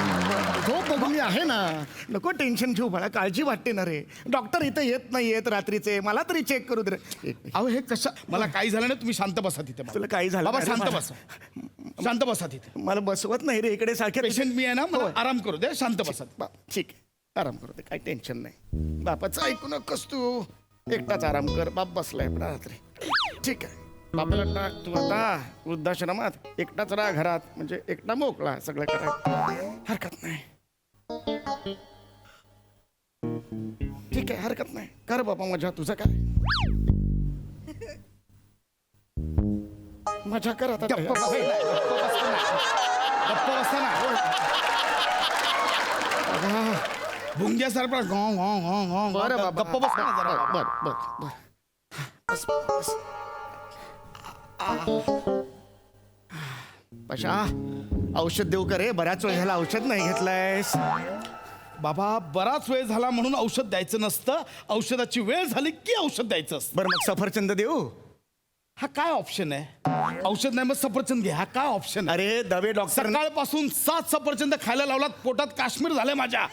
झोप बघू मी आहे ना, नको टेन्शन घेऊ बाळा, काळजी वाटते ना रे. डॉक्टर इथे येत नाही येत रात्रीचे, मला तरी चेक करू दे रे. अहो हे कशा, मला काही झालं नाही, तुम्ही शांत बसा तिथे. तुला काही झालं बाबा नाही रे शांत बाळा. बसा, शांत बसा तिथे. मला बसवत नाही रे इकडे सारखे. पेशंट मी आहे ना, मला आराम करू द्या. शांत बसा. ठीक आहे, आराम करू दे, काही टेन्शन नाही. बापाचं ऐकू नकोस तू, एकटाच आराम कर. बाप बसलाय पण रात्री. ठीक आहे, बापाला तू आता वृद्धाश्रमात एकटाच राहा घरात, म्हणजे एकटा मोकळा सगळं करायला. हरकत नाही. ठीक आहे, हरकत नाही. कर बाबा मजा, तुझं काय मजा कर आता. गप्प बसा ना. भुंग्यासारखा बरं बाबा, गप्प बसा ना जरा. बर बर बर. बस बस. पशा औषध देऊ का रे? बऱ्याच वेळ झाला औषध नाही घेतलंयस. बाबा बराच वेळ झाला म्हणून औषध द्यायचं नसतं. औषधाची वेळ झाली की औषध द्यायचं असतं. बरं मग सफरचंद देऊ? हा काय ऑप्शन आहे? औषध नाही मग सफरचंद घे, हा काय ऑप्शन आहे? अरे दवे डॉक्टर सकाळपासून 7 सफरचंद खायला लावलात, पोटात काश्मीर झालंय माझ्या.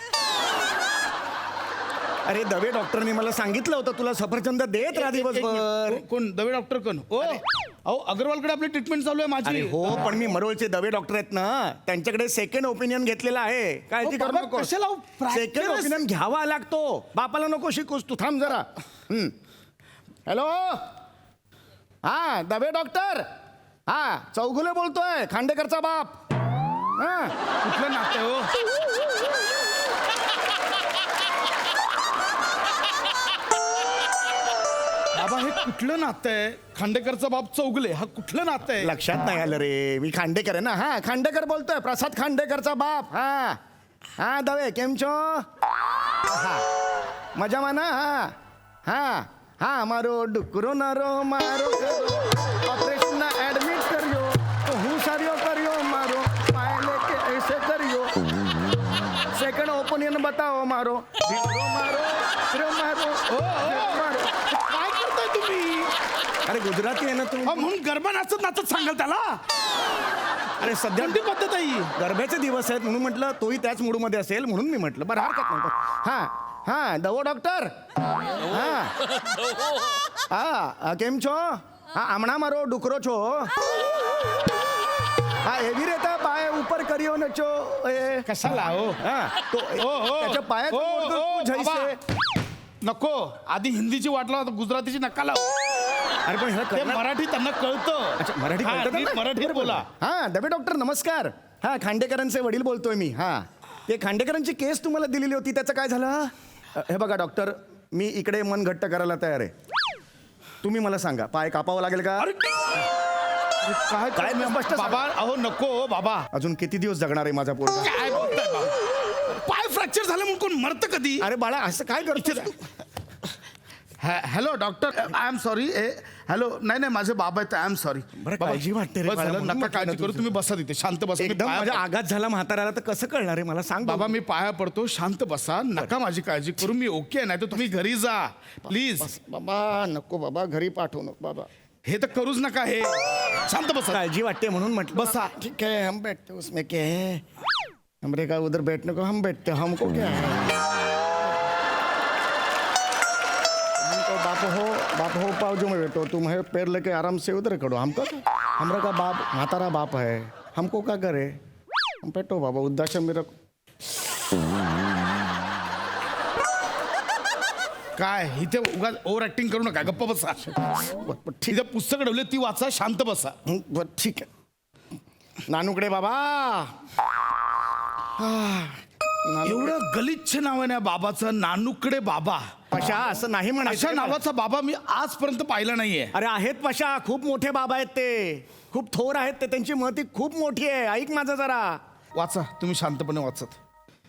अरे दवे डॉक्टरने मला सांगितलं होतं तुला सफरचंद देत राहा दिवसभर. कोण दवे डॉक्टर कोण? ओ अहो अगरवालकडे आपली ट्रीटमेंट चालू आहे अरे माझी. हो, पण मी मरोळचे दवे डॉक्टर आहेत ना, त्यांच्याकडे सेकंड ओपिनियन घेतलेला आहे. काळजी अहो, करू बाबा, नको. कशाला सेकंड ओपिनियन घ्यावा लागतो. बापाला नको शिकूस तू, थांब जरा. हॅलो, हा दवे डॉक्टर, हा चौगुले बोलतोय, खांडेकरचा बाप. हा कुठलं नातं आहे हो? बाबा हे कुठलं नातं आहे? खांडेकरचा बाप चौगले, हा कुठलं नातं आहे? लक्षात नाही आलं रे, मी खांडेकर आहे ना. हा खांडेकर बोलतोय, प्रसाद खांडेकरचा बाप. हा हा दवे केम छो? हा मजा माना. हा हा हा मारो डुकरो नारो मारो ऑपरेशन ना एडमिट करियो तो हूँ सारियो करियो मारो पाए लेके ऐसे करियो सेकंड ओपिनियन बताओ मारो भिड़ो मारो फिरो मारो मारो. काय करताय तुम्ही? अरे गुजराती आहे ना तू. अहो, म्हणून गरबा नाचत नाचत सांगाल त्याला? अरे सध्या कोणती पद्धत आहे ही? गरब्याचे दिवस आहेत म्हणून म्हटलं तोही त्याच मूडमध्ये असेल म्हणून मी म्हटलं. बरं हरकत नव्हतं. हा हा दवो डॉक्टर. हा हा केम छो? हा आमणा मारो डुकरो छो. हा एवी रेता पाय ऊपर करियो न छो. ए, कशाला हो? हा तो त्याच्या पायात बाबा, नको आधी हिंदीची वाट लावा, आता गुजरातीची नका लावू. अरे पण ह्याला ते कळणार- मराठी त्यांना कळतं. अच्छा, मराठी हा, कळतं नीट त्यांना? मराठीत बरं, बरं. बोला. हा दबे डॉक्टर नमस्कार. हा खांडेकरांचे वडील बोलतोय मी. हा ते खांडेकरांची केस तुम्हाला दिलेली होती, त्याचं काय झालं? हे बघा डॉक्टर, मी इकडे मन घट्ट करायला तयार आहे. तुम्ही मला सांगा, पाय कापावं लागेल का? अरे काय काय तुम्ही स्पष्ट सांगा. बाबा, अहो नको हो बाबा. अजून किती दिवस जगणार आहे माझा पोरगा? काय बोलताय बाबा? पाय फ्रॅक्चर झाले म्हणून कोण मरतं कधी? अरे बाळा असं काय करतो? Hello doctor, I am sorry. Hello, नाही नाही माझे बाबा आहेत, आय एम सॉरी. बरं, काळजी वाटते रे बाळा, म्हणून नका म्हटलं काळजी ना करू, तुझं. तुम्ही बसा तिथे, शांत बसा. मी एकदम पाया माझा पडतो. आघात झाला म्हाताऱ्याला तर कसं कळणार आहे मला सांग बाबा मी पाया पडतो, शांत बसा, नका माझी काळजी करू, मी ओके नाही तर तुम्ही घरी जा प्लीज. बाबा नको बाबा, घरी पाठवू नको बाबा. हे तर करूच नका, हे शांत बसा. काळजी वाटते म्हणून म्हटलं बसा. ठीक है हम बैठते उसमें क्या है, हमरे का उधर बैठने को हम बैठते, हमको क्या है? हमको बाप हो बाजू में बैठो, तुम है पैर लेके आराम से उधर खड़ो. हमको क्या? हमरा का बाप म्हातारा बाप है, हमको क्या करे? हम बैठो बाबा, उद्दाशन मेरा. काय इथे उगाच ओव्हर ऍक्टिंग करू नका, गप्प बसा. इथे पुस्तक ठेवले ती वाचा, शांत बसा. बरं ठीक आहे. नानूकडे बाबा. एवढं गलिच्छ नाव आहे ना बाबाचं, नानूकडे बाबा. पशा असं नाही अशा म्हणायचं. नावाचा बाबा मी आजपर्यंत पाहिला नाहीये. अरे आहेत पशा, खूप मोठे बाबा आहेत ते, खूप थोर आहेत ते, त्यांची महती खूप मोठी आहे. ऐक माझं जरा. वाचा, तुम्ही शांतपणे वाचत.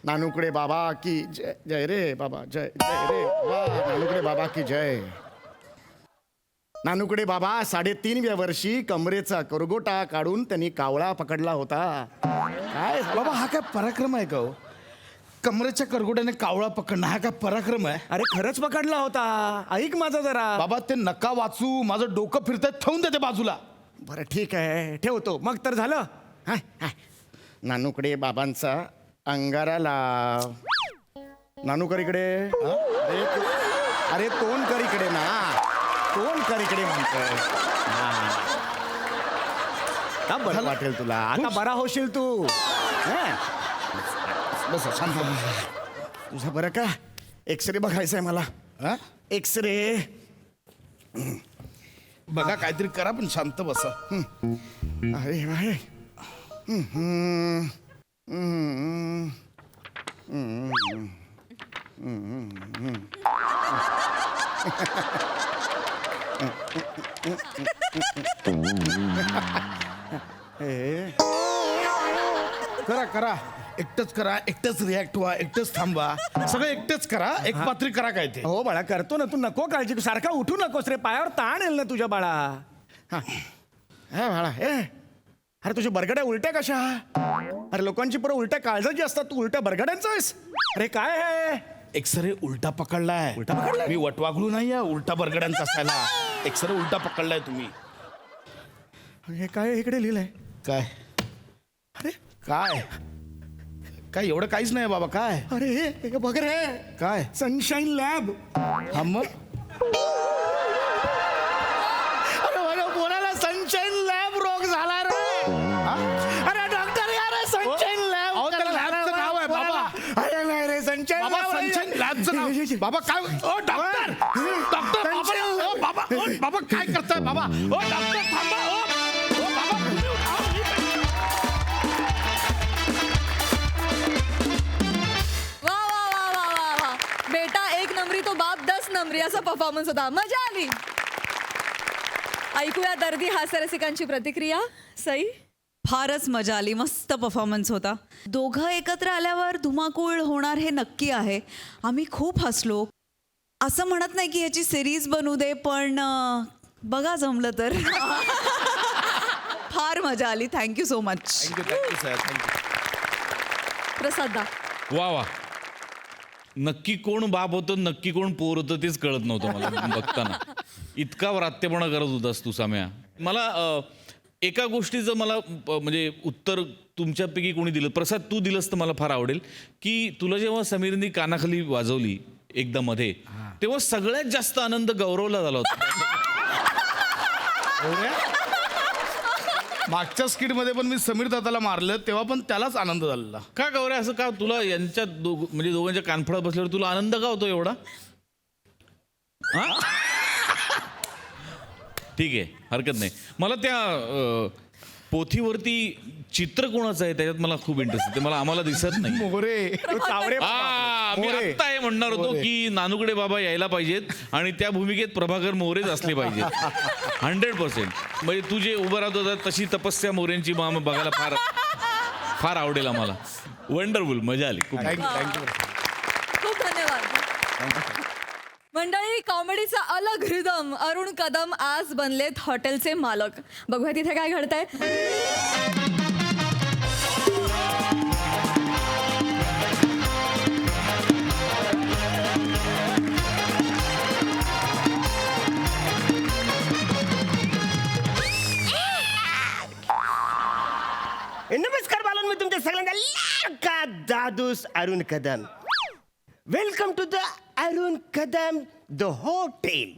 नानूकडे बाबा की जय. जय रे बाबा, जय जय रे बाबा. नानूकडे बाबा की जय. नानूकडे बाबा 3.5व्या वर्षी कमरेचा करगोटा काढून त्यांनी कावळा पकडला होता. काय झालं? बाबा हा काय पराक्रम आहे का हो? कमरेच्या करगोट्याने कावळा पकडणं हा काय पराक्रम आहे? अरे खरंच पकडला होता. ऐक माझं जरा. बाबा ते नका वाचू, माझं डोकं फिरतंय, ठेवून देते बाजूला. बरं ठीक आहे, ठेवतो. मग तर झालं. हाय हाय. नानूकडे बाबांचा अंगारा लाव. नानूकर इकडे. अरे तोंडकर इकडे ना, तोंडकर इकडे म्हणतोय. का बरं वाटेल तुला? आता बरा होशील तू. हं? बस शांत बसा. तुझा बरं का एक्सरे बघायचा आहे मला. हा? एक्सरे. बघा काहीतरी करा, पण शांत बसा. अरे अरे. करा करा, एकटंच करा, एकटंच रिॲक्ट व्हा, एकटंच थांबा, सगळं एकटंच करा. एक पात्री करा काय ते. हो बाळा करतो ना, तू नको काळजी करू. सारखा उठू नकोस रे, पायावर ताण येईल ना तुझ्या बाळा. हा बाळा. अरे तुझ्या बरगड्या उलट्या कशा? अरे लोकांची परत उलट्या काळजाची असतात, तू उलट्या बरगड्यांचा आहेस? अरे काय आहे? एक्सरे उलटा पकडलाय. उलटा पकडलाय? मी वटवागळू नाही आहे उलटा बरगड्यांचा असायला. एक्सरे उलटा पकडलाय तुम्ही. हे काय इकडे लिहिलंय? काय अरे काय काय एवढं काहीच नाही बाबा. काय अरे हे बघ रे, काय सनशाईन लॅब. हा मग अरे माझ्या पोराला सनशाईन लॅब रोग झाला रे. अरे डॉक्टर या रे, सनशाईन लॅब. अहो, त्याला लॅबचं नाव आहे बाबा. अरे नाही रे, सनशाईन बाबा लॅब. सनशाईन लॅबचं नाव. बाबा काय ओ डॉक्टर डॉक्टर बाबा ओ बाबा ओ बाबा काय करताय बाबा. ओ डॉक्टर थांबा. ओ बाबा तुम्ही उठा. वा वा वा वा वा वा बेटा एक नंबरी तो बाप 10 नंबरी असा परफॉर्मन्स होता. मजा आली. ऐकूया दर्दी हास्यरसिकांची प्रतिक्रिया. सई. फारच मजा आली. मस्त परफॉर्मन्स होता. दोघं एकत्र आल्यावर धुमाकूळ होणार हे नक्की आहे. आम्ही खूप हसलो. असं म्हणत नाही की ह्याची सिरीज बनवू दे, पण बघा जमलं तर. फार मजा आली. Thank you so much. Thank you sir, thank you. Prasad da. वा वा, नक्की कोण बाप होतं, नक्की कोण पोर होतं तेच कळत नव्हतं मला बघताना. इतका व्रात्यपणा करत होतास तू साम्या. मला एका गोष्टीचं मला म्हणजे उत्तर तुमच्यापैकी कोणी दिलं, प्रसाद तू दिलंस तर मला फार आवडेल, की तुला जेव्हा समीरनी कानाखाली वाजवली एकदा मध्ये, तेव्हा सगळ्यात जास्त आनंद गौरवला झाला होता. मागच्या स्किट मध्ये पण मी समीर दादाला मारलं तेव्हा पण त्यालाच आनंद झालेला. का गौऱ्या असं का तुला यांच्या म्हणजे दोघांच्या कानफळात बसल्यावर तुला आनंद का होतो एवढा? हा ठीक आहे, हरकत नाही. मला त्या पोथीवरती चित्र कोणाचं आहे त्याच्यात मला खूप इंटरेस्ट आहे. ते मला आम्हाला दिसत नाही. मोरे मी आत्ता हे म्हणणार होतो की नानूकडे बाबा यायला पाहिजेत आणि त्या भूमिकेत प्रभाकर मोरेच असले पाहिजेत 100%. म्हणजे तू जे उभं राहत होता तशी तपस्या मोरेंची बघायला फार फार आवडेल आम्हाला. वंडरफुल, मजा आली खूप. थँक्यू. खूप धन्यवाद. मंडळी कॉमेडीचा अलग रिदम अरुण कदम आज बनलेत हॉटेलचे मालक. बघूया तिथे काय घडतंय. नमस्कार बालन, मी तुमच्या सगळ्यांना लाडका Dadus Arun Kadam. Welcome to the Arun Kadam the hotel.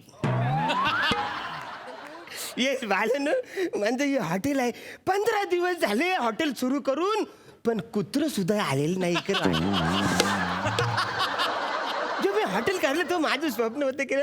Yes Balan, म्हणजे हे हॉटेल आहे. 15 दिवस झाले हॉटेल सुरू करून, पण कुत्र सुद्धा आलेलं नाही इकडे. जे मी हॉटेल काढलं तो माझं स्वप्न होतं की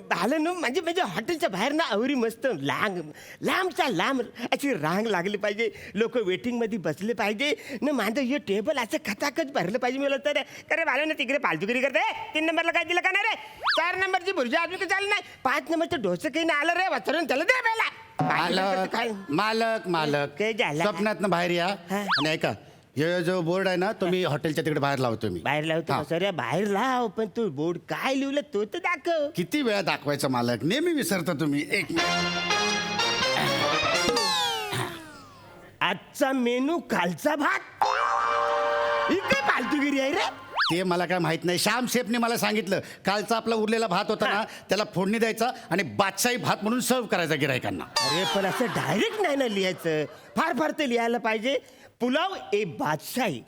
बालन, म्हणजे म्हणजे हॉटेलच्या बाहेर ना अवरी मस्त लांबचा लांब अशी रांग लागली पाहिजे. लोक वेटिंगमध्ये बसले पाहिजे ना. माझं हे टेबल असं खचाखच भरलं पाहिजे. मला तर अरे बालन तिकडे फालतुगिरी करते. 3 नंबरला काय दिलं का नाही रे? 4 नंबरची भुर्जी अजून काही चाललं नाही. 5 नंबरचं डोसं काही नाही आलं रे. वाचरून त्याला दे पहिला. मालक मालक मालक काय झालं? स्वप्नात बाहेर या आणि ऐका, हे जो बोर्ड आहे ना तो मी हॉटेलच्या तिकडे बाहेर लावतो. मी बाहेर लावतो सर, बाहेर लाव. पण तू बोर्ड काय लिहिलं तो तर दाखव. किती वेळा दाखवायचं मालक, नेहमी विसरता तुम्ही. एक आजचा मेनू कालचा भात. ही काय फालतूगिरी आहे रे? ते मला काय माहित नाही. श्याम शेफने मला सांगितलं, कालचा आपला उरलेला भात होता ना त्याला फोडणी द्यायचा आणि बादशाही भात म्हणून सर्व करायचा गिरायकांना. अरे पण असं डायरेक्ट नाही ना लिहायचं. फार फार ते लिहायला पाहिजे. पुलाव ए बादशाही,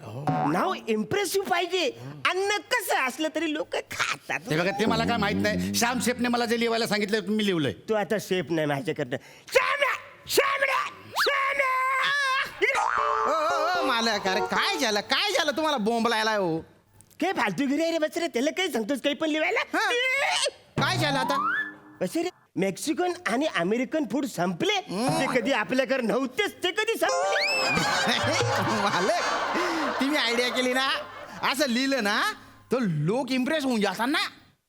नाव इम्प्रेसिव्ह पाहिजे. अन्न कसं असलं तरी लोक खातात. ते बघा, ते मला काय माहित नाही. श्याम शेफने मला जे लिहायला सांगितलं मी लिहिलंय. तू आता शेफ नाही माझ्याकडनं. शाम्या, शाम्या, शाम्या. मालक, अरे काय झालं तुम्हाला बोंबलायला हो? काय फालतूगिरी आहे रे बसरे? त्याला काही सांगतोस काही पण लिहायला? काय झालं आता? बसरे, मेक्सिकन आणि अमेरिकन फूड संपले. ते कधी आपल्याकडे नव्हतेच, ते कधी संपले. मालक, तुम्ही आयडिया केली ना, असं लिहिलं ना तर लोक इम्प्रेस होऊन जातात ना.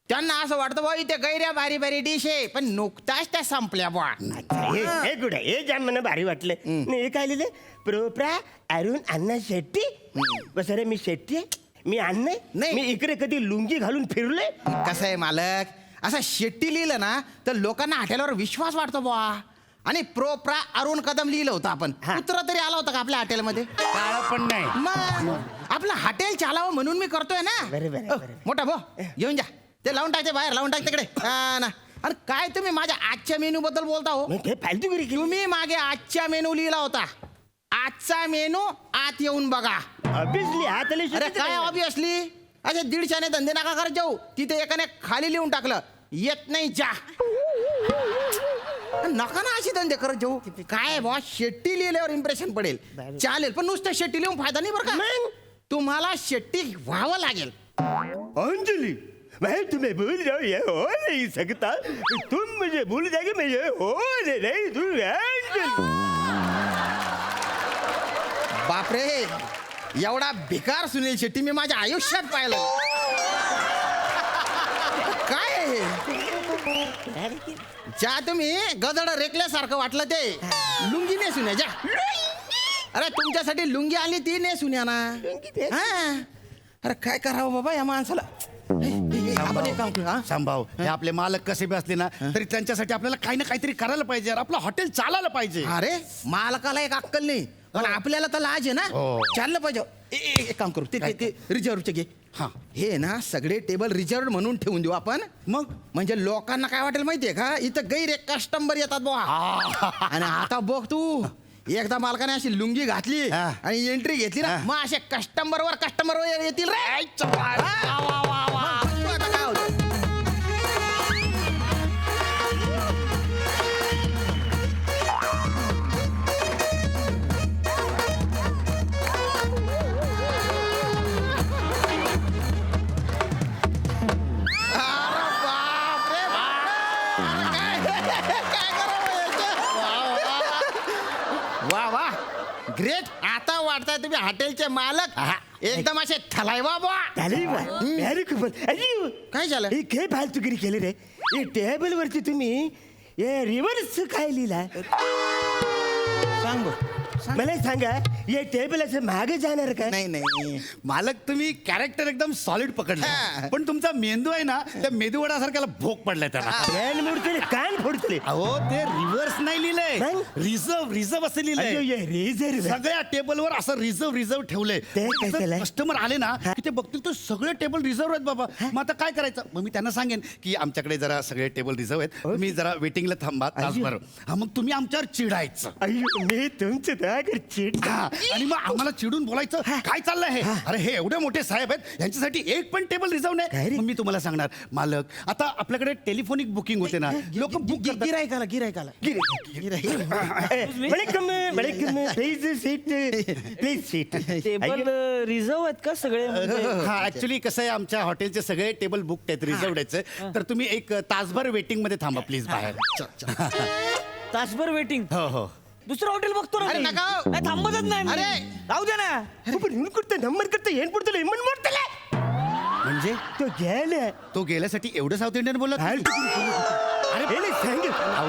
त्यांना असं वाटतं बा इथे गैऱ्या भारी भारी डिश आहे, पण नुकताच त्या संपल्या बा. हे गुड आहे. हे जाम मला भारी वाटलं. नाही, हे काय लिहिले? प्रोप्रा अरुण अण्णा शेट्टी. बसरे, मी शेट्टी आहे, मी अण्णा नाही. मी इकडे कधी लुंगी घालून फिरलोय? कसं आहे मालक, असं शेट्टी लिहिलं ना तर लोकांना हॉटेलवर विश्वास वाटतो बुवा. आणि प्रोप्रा अरुण कदम लिहिलं होतं आपण. कुत्रा तरी आला होता का आपल्या हॉटेलमध्ये? काळ पण नाही. मग आपलं हॉटेल चालावं म्हणून मी करतोय ना. बरोबर. मोठा भाऊ येऊन जा, ते लावून टाकते बाहेर, लावून टाक तिकडे. हा ना, अरे काय तुम्ही माझ्या आजच्या मेनू बद्दल बोलता हो? तुम्ही मागे आजच्या मेनू लिहिला होता. आजचा मेनू आत येऊन बघा. अरे काय ऑब्विसली असे 150 धंदे नका करत जाऊ. तिथे एकाने खाली लिहून टाकलं येत नाही जा. नका ना अशी धंदे करत जाऊ. काय बॉस शेट्टी लिहिल्यावर इम्प्रेशन पडेल चालेल पण नुसतं शेट्टी लिहून फायदा नाही बरं का. तुम्हाला शेट्टी व्हावं लागेल. अंजलि मैं तुम्हें भूल जाऊं ये हो नहीं सकता. तुम मुझे भूल जाओगे मैं ये हो नहीं दूँ. बापरे एवढा बेकार सुनील शेट्टी मी माझ्या आयुष्यात पाहिलं. काय आहे हे? ज्या तुम्ही गदड रेकल्यासारखं वाटलं ते लुंगी ने सुन्या जा. अरे तुमच्यासाठी लुंगी आली ती ने सुन्या ना. हा. अरे काय करावं बाबा या माणसाला. आपण एक काम करू. हा? संभाव हे आपले मालक कसे बी असले ना तरी त्यांच्यासाठी आपल्याला काही ना काहीतरी करायला पाहिजे यार. आपलं हॉटेल चालायला पाहिजे. अरे मालकाला एक अक्कल नाही पण आपल्याला तर लाज आहे ना. चाललं पाहिजे. एक काम करू ते रिझर्वचे घे. हा हे ना सगळे टेबल रिझर्व म्हणून ठेवून देऊ आपण. मग म्हणजे लोकांना काय वाटेल माहितीये का इथं गैर एक कस्टमर येतात बुवा. आणि आता बघ तू एकदा मालकाने अशी लुंगी घातली आणि एंट्री घेतली ना मग असे कस्टमर येतील रे. आता काय होतं? वा वा ग्रेट. आता वाटताय तुम्ही हॉटेलचे मालक एकदम असे थलायवा बुवा. काय झालं? हे काय फालतुगिरी केली रे. हे टेबल वरती तुम्ही हे रिव्हर्स काय लिहिला सांग मला सांगा. हे टेबल असं मागे जाणार का? नाही नाही मालक तुम्ही कॅरेक्टर एकदम सॉलिड पकडलं पण तुमचा मेंदू आहे ना त्या मेदूवडासारख्याला भोग पडलाय त्याला. कान मोडतले कान फोडतले. अहो ते रिव्हर्स नाही लिहिलंय मग? रिझर्व असं लिहिलंय. रिझर्व सगळ्या टेबलवर असं रिझर्व ठेवलंय. ते काय केलंय? कस्टमर आले ना की ते बघतील तर सगळे टेबल रिझर्व आहेत बाबा. मग आता काय करायचं. मग मी त्यांना सांगेन की आमच्याकडे जरा सगळे टेबल रिझर्व आहेत तुम्ही जरा वेटिंगला थांबा तासभर. हा मग तुम्ही आमच्यावर चिडायचं. अय्यो मी तुमचं दागर चिड. आणि मग आम्हाला चिडून बोलायचं काय चाललंय हे. अरे हे एवढे मोठे साहेब आहेत यांच्यासाठी एक पण टेबल रिझर्व नाही. मग मी तुम्हाला सांगणार मालक आता आपल्याकडे टेलिफोनिक बुकिंग होते ना लोक बुक करतात. गिरायकाला please seat please seat. Table reserve आहेत का सगळे? हा ऍक्च्युली कसं आहे आमच्या हॉटेलचे सगळे टेबल बुक आहेत रिझर्व आहेत. तर तुम्ही एक तासभर वेटिंग मध्ये थांबा प्लीज बाहेर. तासभर वेटिंग. हो हो दुसरं हॉटेल बघतो ना. अरे मी. नका. नाही, थांबतच नाही मी. अरे. राहू दे ना. नंबर करता येण पडतो लेमन मोडतले. म्हणजे तो गेला. तो गेल्यासाठी एवढं साऊथ इंडियन बोलत. अरे सांग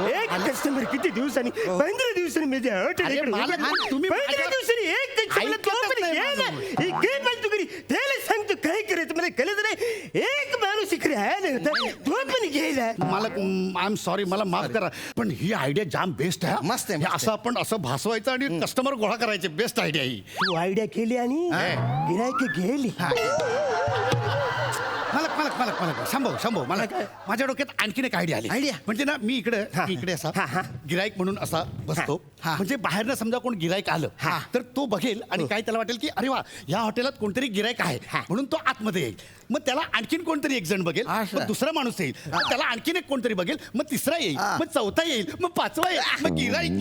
एक कस्टमर किती दिवसांनी 15 दिवसांनी मी अरे मालक, तुम्ही 15 दिवसांनी एक कस्टमर तो पण गेला. हे काय फालतू करी त्याला सांगतो काय करायचं मला कळत नाही. एक माणूस इकडे आहे ना तो पण गेला. मालक आय एम सॉरी मला माफ करा पण ही आयडिया जाम बेस्ट आहे. मस्त आहे, हे असं आपण असं भासवायचं आणि कस्टमर गोळा करायचे. बेस्ट आयडिया ही. तू आयडिया केली आणि गिरायक गेली. मालक शंभो मला माझ्या डोक्यात आणखीन एक आयडिया आली. म्हणजे ना मी इकडे असा गिराईक म्हणून असा बसतो. म्हणजे बाहेरनं समजा कोण गिराईक आलं तर तो बघेल आणि काय त्याला वाटेल की अरे वा या हॉटेलात कोणतरी गिराईक आहे म्हणून तो आतमध्ये येईल. मग त्याला आणखीन कोणतरी एक जण बघेल. मग दुसरा माणूस येईल. मग त्याला आणखीन एक कोणतरी बघेल. मग तिसरा येईल. मग चौथा येईल. मग पाचवा येईल. मग गिराईक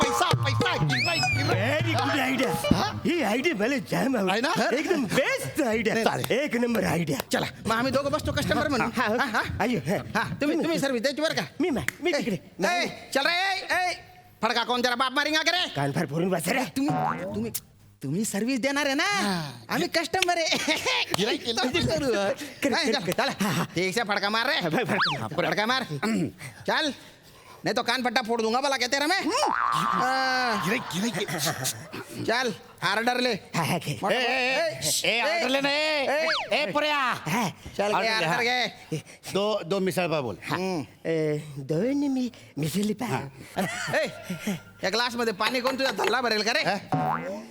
पैसा व्हेरी गुड आयडिया. ही आयडिया मला जाम आवडली ना. एकदम बेस्ट आयडिया. एक नंबर आयडिया. चला मग आम्ही दोघं बसतो कस्टमर म्हणून. तुम्ही सर्विस द्यायची बरं का. मी तिकडे ए, चल रे फडका कोण त्याला बाप मारिंगा करे. कान फार फोडून बसा रे. तुम्ही सर्विस देणार आहे ना आम्ही कस्टमर आहे. ठीक फडका मार रे. फडका मार चल नहीं तो कान फट्टा फोड़ दूंगा भला कहते रहे मैं. चल ऑर्डर ले. ऑर्डर लेना ए पुऱ्या. चल ऑर्डर घे. दो मिसळ पाव बोल. दोन मी मिसळी पाव. या ग्लास मध्ये पाणी कोण तुझ्या धल्ला भरेल का रे.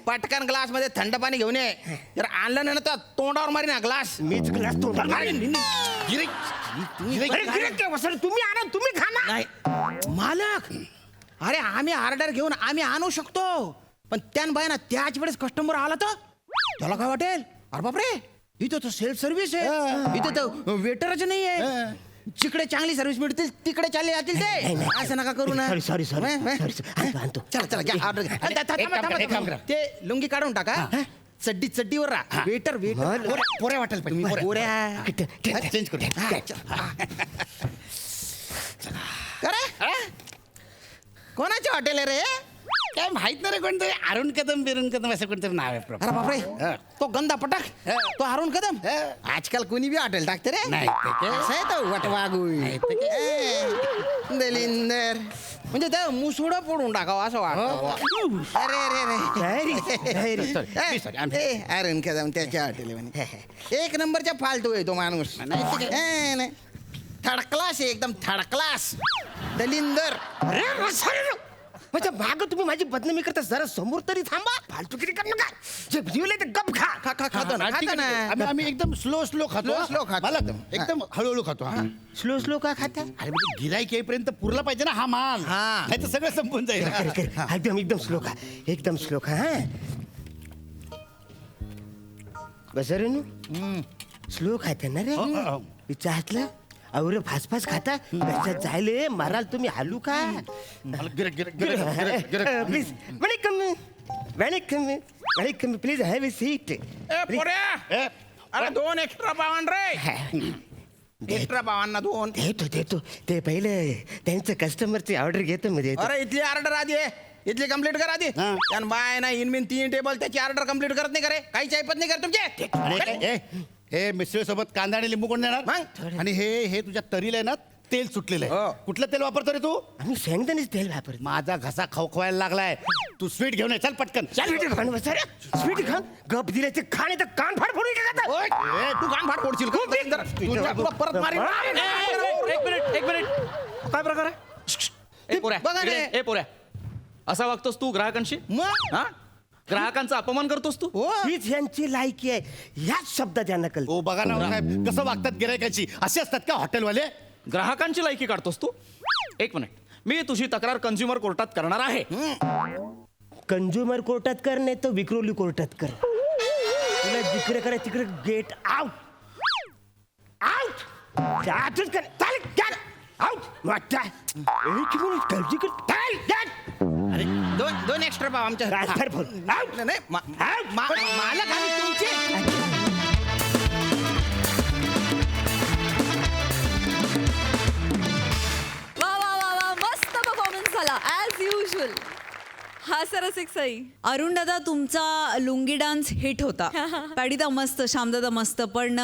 पटकन ग्लास मध्ये थंड पाणी घेऊन ये. जर आणलं ना तर तोंडावर मारी ना ग्लास. मीच ग्लास तोंडावर गिराईक तुम्ही आणा, तुम्ही खा ना. नाही मालक, अरे आम्ही ऑर्डर घेऊन आम्ही आणू शकतो, पण त्यान बाय ना त्याच वेळेस कस्टमर आला तर त्याला काय वाटेल? अरे बापरे, इथं तर सेल्फ सर्व्हिस आहे, इथं तर वेटरच नाही आहे. जिकडे चांगली सर्व्हिस मिळतील तिकडे चालले जातील ते. असं नका करू ना. सॉरी चला चला घ्या ऑर्डर. ते लुंगी काढून टाका, चड्डीवर राहा. वेटर पोऱ्या वाटेल पाहिजे. पोऱ्या चेंज करू. कोणाचे हॉटेल आहे रे? काय माहित नाही रे कोणतं, अरुण कदम असं कोणतरी नाव आहे. अरे बापरे, तो गंदा पटाक, तो अरुण कदम. आजकाल कोणी बी हॉटेल टाकते रे. नाही ते काय? असं आहे तो वटवागू दलिंदर, म्हणजे ते मुसुडं फोडून टाकावं असं वाटतं. अरे अरुण कदम त्याच्या हॉटेल म्हणे एक नंबरच्या फालतू आहे तो माणूस. नाही थर्ड क्लास आहे, एकदम थर्ड क्लास. दलिंदर. माझ्या भाग तुम्ही माझी बदनामी करता, जरा समोर तरी थांबा. फालतूगिरी कर नका. जे जेवले ते गप खा. खातो ना, खातो ना. आम्ही एकदम स्लो खातो. Slow खातो. मला एकदम हळूहळू खातो. स्लो का खाता? अरे म्हणजे गिराईक येईपर्यंत पुरला पाहिजे ना हा माल. हा. नाही तर सगळं संपून जाईल. एकदम स्लो खा, एकदम स्लो खा. हा बस रे नू, स्लो खाते ना रे. तिच्या हातला अवरे फास खाता. त्याच्यात जायले माराल तुम्ही. हालू का please? Welcome please have a seat. अरे 2 एक्स्ट्रा पावन रे. एक्स्ट्रा पावांना 2 देतो. ते पहिले त्यांचं कस्टमरची ऑर्डर घेतो मध्ये. अरे इथली ऑर्डर आधी आहे, इथली कंप्लीट करा आधी. त्यान बाय ना इनमिन 3 टेबल त्याची ऑर्डर कंप्लीट करत नाही करे. काहीच ऐपत नाही कर तुमचे. हे मिसळ सोबत कांदा आणि लिंबू कोण देणार? आणि हे तुझ्या तरीला आहे ना तेल सुटलेलं आहे. कुठलं तेल वापरतो रे तू? आम्ही शेंगदाणेच तेल वापरतो. माझा घसा खवखवायला लागलाय. तू स्वीट घेऊन ये, चल पटकन. स्वीट खान गप दिल्याचे खाणे तर कान फाड फोडू का? तू कान फाड फोडशील का? परत मारी. एक मिनिट काय प्रकार आहे? बघा रे. ए पोऱ्या, असा वागतोस तू ग्राहकांशी? हा, ग्राहकांचा अपमान करतोस तू? हीच यांची लायकी आहे. ह्याच शब्दात यांना कळत. हो बघा ना साहेब कसं वागतात गिरायकाची. असे असतात का हॉटेलवाले? ग्राहकांची लायकी काढतोस तू? एक मिनिट, मी तुझी तक्रार कंझ्युमर कोर्टात करणार आहे. कंझ्युमर कोर्टात कर, नाही तर विक्रोली कोर्टात कर. तुला जिकडे करा तिकडे गेट आउट. आउटच कर. चालेल गेट आउट. वाटतं एक मिनिट काळजी कर. अरे 2 एक्स्ट्रा पाव आमच्या. नाही मालक आम्ही तुमचे. वा मस्त परफॉर्मन्स झाला ऍज युजल. हा सरसिक सई. अरुण दादा, तुमचा लुंगी डान्स हिट होता. पॅडीदा मस्त, श्यामदादा मस्त. पण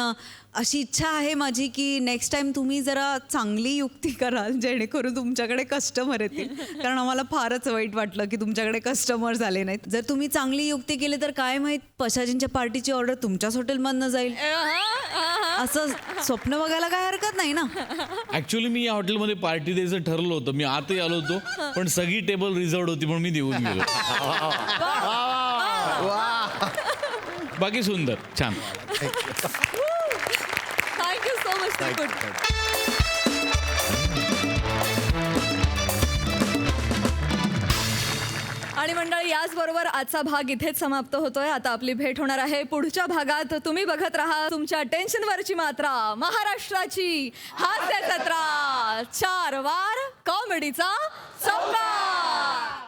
अशी इच्छा आहे माझी की नेक्स्ट टाइम तुम्ही जरा चांगली युक्ती कराल, जेणेकरून तुमच्याकडे कस्टमर येतील. कारण आम्हाला फारच वाईट वाटलं की तुमच्याकडे कस्टमर झाले नाहीत. जर तुम्ही चांगली युक्ती केली तर काय माहीत पशाजींच्या पार्टीची ऑर्डर तुमच्याच हॉटेलमधनं जाईल. असं स्वप्न बघायला काय हरकत नाही ना. ऍक्च्युली मी या हॉटेलमध्ये पार्टी द्यायचं ठरलं होतं. मी आतही आलो होतो, पण सगळी टेबल रिझर्व होती म्हणून मी देऊन गेलो. बाकी सुंदर, छान. Thank you so much. आणि मंडळी, याचबरोबर आजचा भाग इथेच समाप्त होतोय. आता आपली भेट होणार आहे पुढच्या भागात. तुम्ही बघत राहा तुमच्या टेन्शनवरची मात्रा, महाराष्ट्राची हास्य जत्रा. 4 वार कॉमेडीचा चौकार.